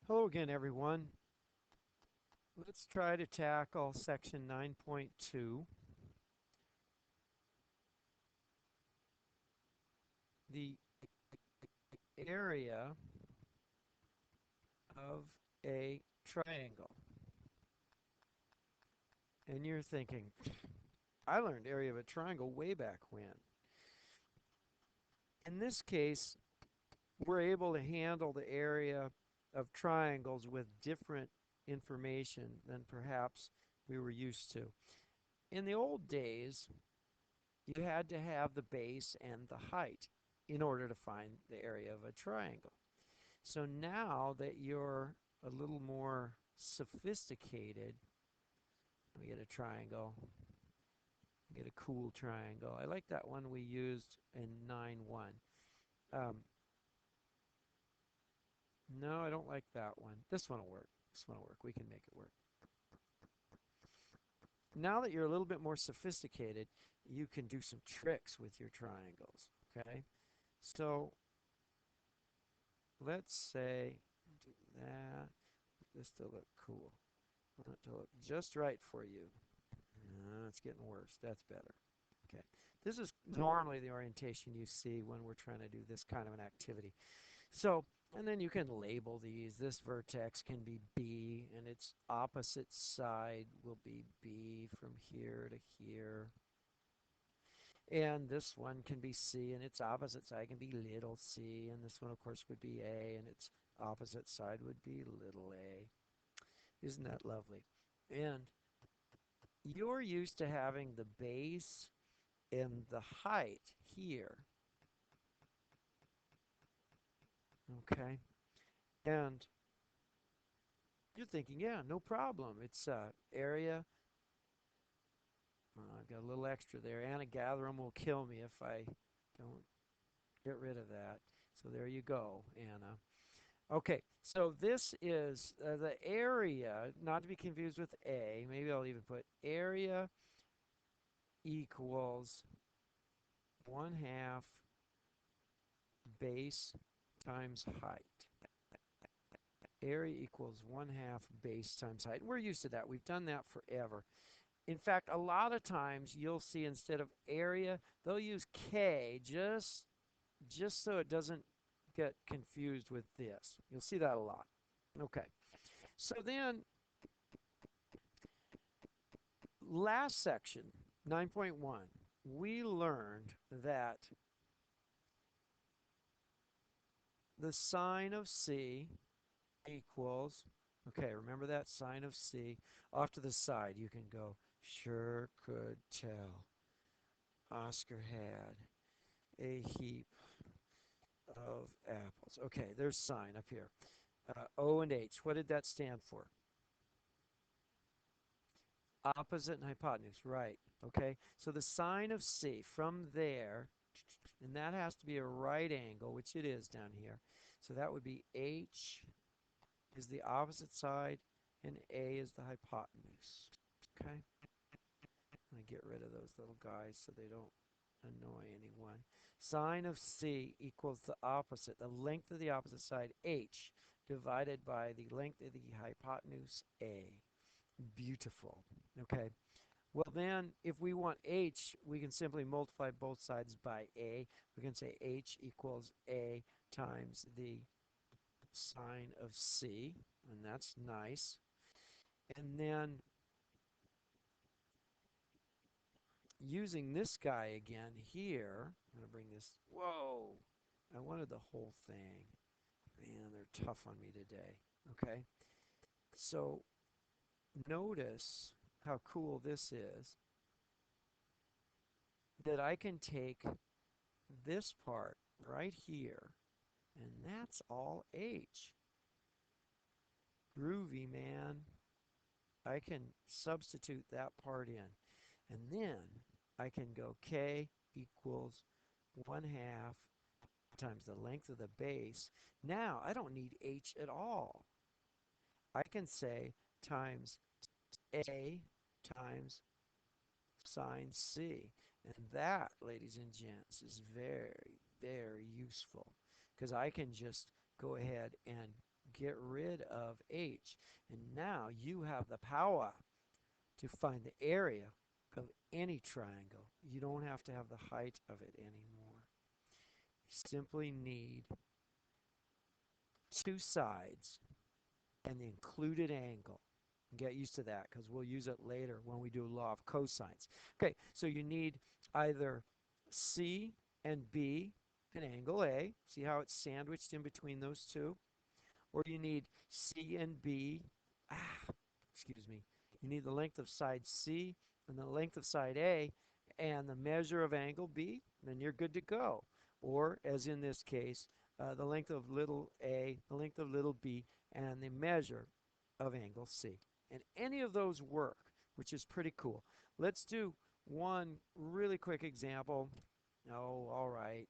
Hello again, everyone. Let's try to tackle section 9.2, the area of a triangle. And you're thinking, I learned area of a triangle way back when. In this case, we're able to handle the area of triangles with different information than perhaps we were used to. In the old days, you had to have the base and the height in order to find the area of a triangle. So now that you're a little more sophisticated, we get a triangle, get a cool triangle. I like that one we used in 9.1. Um, no, I don't like that one. This one will work. This one will work. We can make it work. Now that you're a little bit more sophisticated, you can do some tricks with your triangles, okay? So let's say do that. This to look cool. I want it to look just right for you. It's getting worse. That's better. Okay. This is normally the orientation you see when we're trying to do this kind of an activity. So, and then you can label these. This vertex can be B, and its opposite side will be B from here to here. And this one can be C, and its opposite side can be little c. And this one, of course, would be A, and its opposite side would be little a. Isn't that lovely? And you're used to having the base and the height here. Okay. And you're thinking, yeah, no problem. It's area. I've got a little extra there. Anagathrum will kill me if I don't get rid of that. So there you go, Anna. Okay, so this is the area, not to be confused with A. Maybe I'll even put area equals 1/2 base times height. Area equals 1/2 base times height. We're used to that. We've done that forever. In fact, a lot of times you'll see instead of area, they'll use K just so it doesn't get confused with this. You'll see that a lot. Okay. So then last section, 9.1, we learned that the sine of C equals, okay, remember that sine of C. Off to the side, you can go, sure could tell Oscar had a heap of apples. Okay, there's sine up here. O and H, what did that stand for? Opposite and hypotenuse, right. Okay, so the sine of C from there, and that has to be a right angle, which it is down here. So that would be H is the opposite side, and A is the hypotenuse. Okay, I'm going to get rid of those little guys so they don't annoy anyone. Sine of C equals the opposite, the length of the opposite side, H, divided by the length of the hypotenuse, A. Beautiful. Okay. Well, then, if we want H, we can simply multiply both sides by A. We can say H equals A times the sine of C, and that's nice. And then, using this guy again here, I'm going to bring this, whoa, I wanted the whole thing. Man, they're tough on me today. Okay. So, notice how cool this is, that I can take this part right here, and that's all H. Groovy, man. I can substitute that part in. And then I can go K equals 1/2 times the length of the base. Now I don't need H at all. I can say times A times sine C. And that, ladies and gents, is very, very useful because I can just go ahead and get rid of h. And now you have the power to find the area of any triangle. You don't have to have the height of it anymore. You simply need two sides and the included angle. Get used to that because we'll use it later when we do law of cosines. Okay, so you need either C and B, an angle A. See how it's sandwiched in between those two? Or you need C and B. Excuse me. You need the length of side C and the length of side A and the measure of angle B, then you're good to go. Or, as in this case, the length of little a, the length of little b, and the measure of angle C. And any of those work, which is pretty cool. Let's do one really quick example. Oh, all right.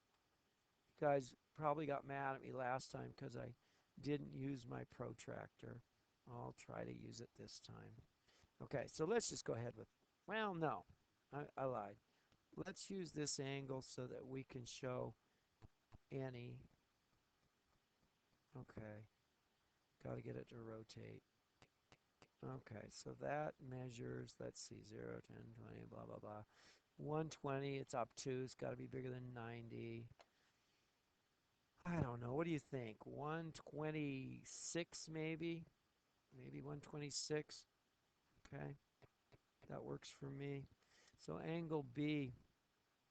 You guys probably got mad at me last time because I didn't use my protractor. I'll try to use it this time. Okay, so let's just go ahead with, well, no, I lied. Let's use this angle so that we can show any. Okay, got to get it to rotate. Okay, so that measures, let's see, 0, 10, 20, blah, blah, blah. 120, it's obtuse, it's got to be bigger than 90. I don't know, what do you think? 126 maybe? Maybe 126? Okay, that works for me. So angle B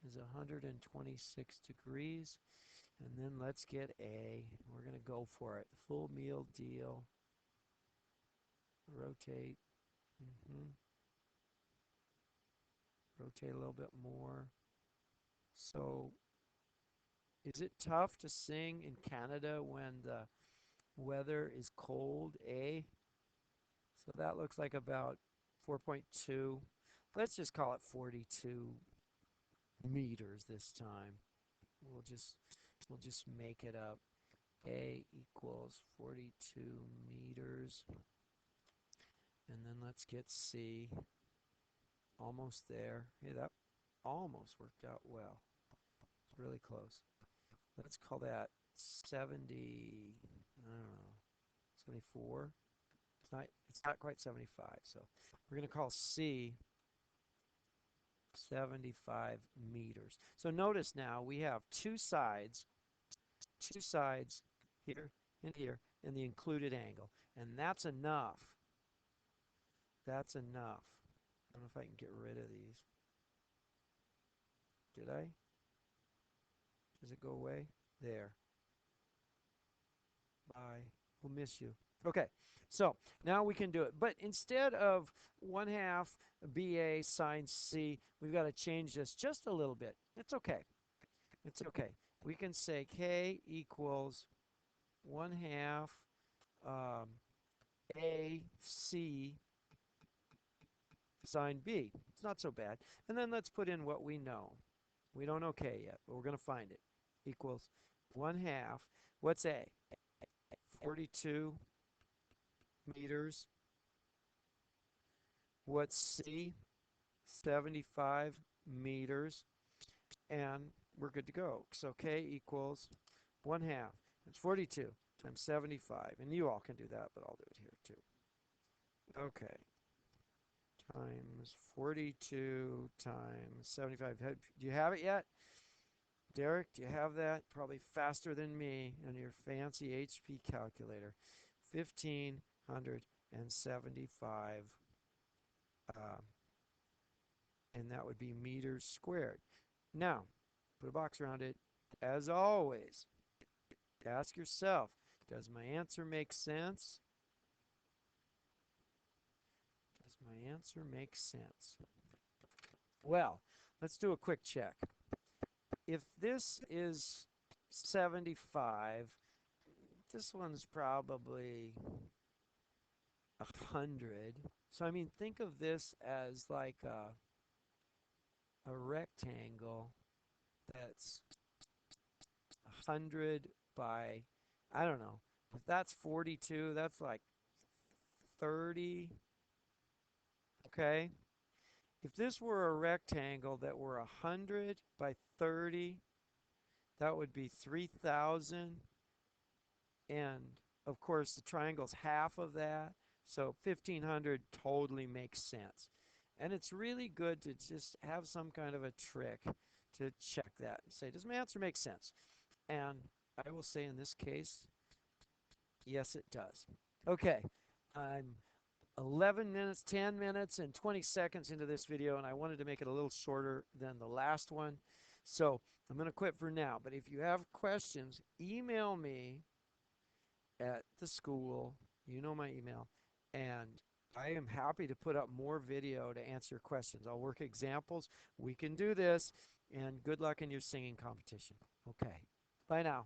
is 126 degrees. And then let's get A. We're going to go for it. Full meal deal. Rotate. Rotate a little bit more. So, is it tough to sing in Canada when the weather is cold? A. So that looks like about 4.2. Let's just call it 42 meters this time. We'll just make it up. A equals 42 meters. And then let's get C. Almost there. Hey, that almost worked out well. It's really close. Let's call that 70, I don't know, 74. It's not quite 75. So we're going to call C 75 meters. So notice now we have two sides here and here in the included angle. And that's enough. That's enough. I don't know if I can get rid of these. Did I? Does it go away? There. Bye. We'll miss you. Okay, so now we can do it. But instead of 1/2 BA sine C, we've got to change this just a little bit. It's okay. It's okay. We can say K equals 1/2 AC sine B. It's not so bad. And then let's put in what we know. We don't know K yet, but we're going to find it. Equals 1/2. What's A? 42 meters. What's C? 75 meters. And we're good to go. So K equals 1/2. It's 42 times 75. And you all can do that, but I'll do it here too. Okay. Times 42 times 75. Do you have it yet? Derek, do you have that? Probably faster than me on your fancy HP calculator. 1,575. And that would be meters squared. Now, put a box around it. As always, ask yourself, does my answer make sense? Does my answer make sense? Well, let's do a quick check. If this is 75, this one's probably 100. So, I mean, think of this as like a rectangle that's 100 by, I don't know, if that's 42, that's like 30, okay? If this were a rectangle that were 100 by 30, that would be 3,000 and Of course, the triangle's half of that, so 1500 totally makes sense. And it's really good to just have some kind of a trick to check that and say, does my answer make sense? And I will say in this case, yes, it does. Okay, I'm 11 minutes, 10 minutes, and 20 seconds into this video, and I wanted to make it a little shorter than the last one. So I'm going to quit for now. But if you have questions, email me at the school. You know my email. And I am happy to put up more video to answer questions. I'll work examples. We can do this. And good luck in your singing competition. Okay. Bye now.